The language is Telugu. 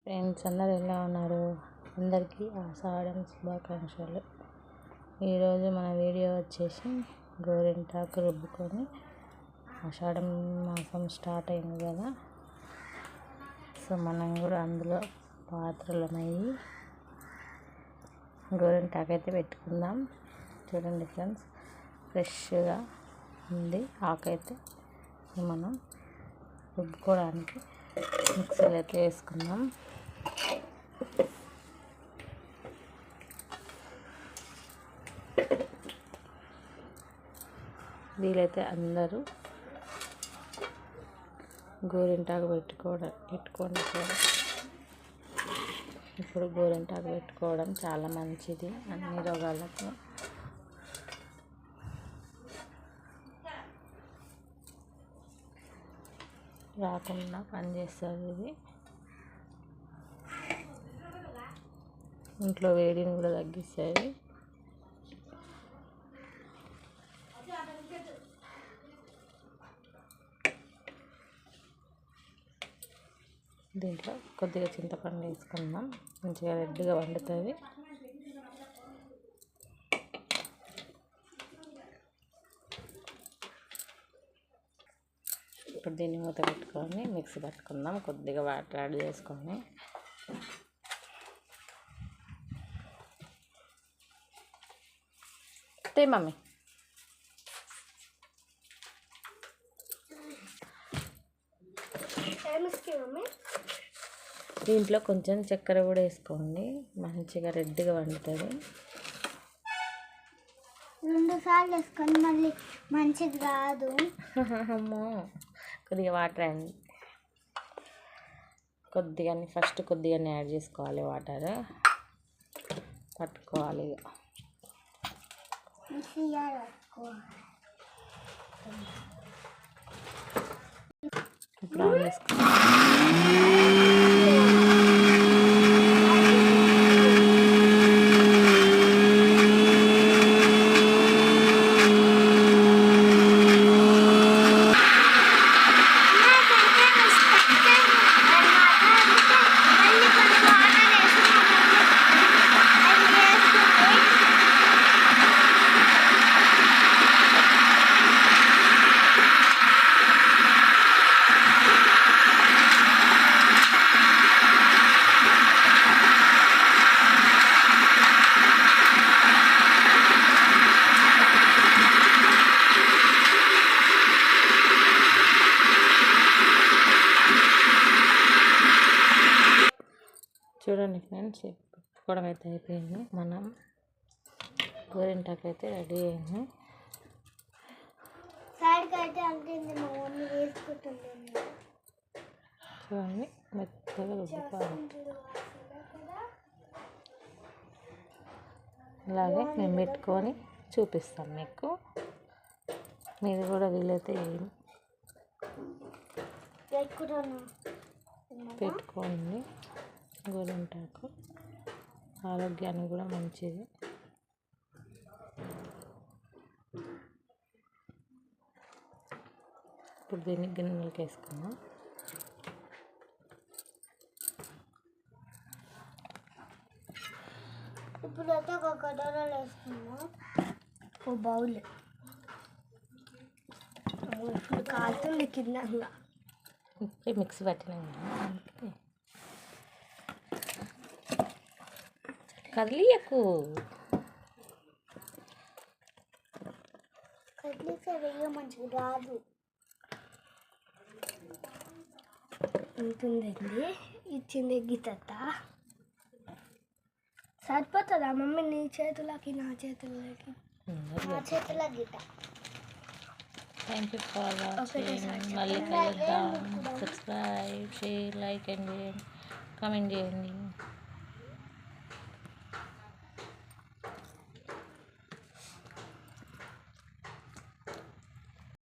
ఫ్రెండ్స్ అందరు ఎలా ఉన్నారు? అందరికీ ఆషాఢం శుభాకాంక్షలు. ఈరోజు మన వీడియో వచ్చేసి గోరింటాకు రుబ్బుకొని ఆషాఢం మాసం స్టార్ట్ అయింది కదా, సో మనం కూడా అందులో పాత్రలమయ్యి గోరింటాకు అయితే పెట్టుకుందాం. చూడండి ఫ్రెండ్స్, ఫ్రెష్గా ఉంది ఆకైతే. మనం రుబ్బుకోవడానికి మిక్సీలో అయితే వేసుకుందాం. వీలైతే అందరూ గోరింటాకు పెట్టుకోండి కూడా. ఇప్పుడు గోరింటాకు పెట్టుకోవడం చాలా మంచిది అన్ని రోగాలకు. రాకుండా పనిచేస్తుంది ఇది. ఇంట్లో వేడిని కూడా తగ్గిస్తుంది. దీంట్లో కొద్దిగా చింతపండు వేసుకుందాం, మంచిగా రెడ్గా వండుతుంది. ఇప్పుడు దీన్ని మూత పెట్టుకొని మిక్సీ పట్టుకుందాం. కొద్దిగా వాటర్ యాడ్ చేసుకొని మమ్మీ దీంట్లో కొంచెం చక్కెర కూడా వేసుకోండి, మంచిగా రెడ్గా వండుతుంది. 2 సార్లు వేసుకొని మళ్ళీ మంచిది రాదు. అమ్మో, కొద్దిగా వాటర్ ఫస్ట్ కొద్దిగానే యాడ్ చేసుకోవాలి. వాటర్ పట్టుకోవాలి. ఇప్పుడు ఆన్ చేసుకోవాలి. చూడండి ఫ్రెండ్స్, పెట్టుకోవడం అయితే అయిపోయింది. మనం గోరింటాకు అయితే రెడీ అయింది. చూడండి, మెత్తగా రుబ్బుకోవాలి. అలాగే మేము పెట్టుకొని చూపిస్తాం మీకు. మీరు కూడా వీలైతే పెట్టుకోండి. గోరింటాకు ఆరోగ్యానికి కూడా మంచిది. ఇప్పుడు దీన్ని గిన్నెలకి వేసుకుందాం. ఇప్పుడైతే ఒక కడాయిలో వేసుకుందాం. ఒక బౌల్ కాలుతుంది కింద. మిక్సీ పట్టినాం కదిలియకు. కదిలితే వెయ్య మంచిగా రాదు. ఉంటుందండి ఇచ్చింది గీత. సరిపోతుందా మమ్మీ? నీ చేతులకి నా చేతులకి? నా చేతుల గీత. Thank you for watching. మళ్ళీ కలుద్దాం. Subscribe, share, like and comment చేయండి.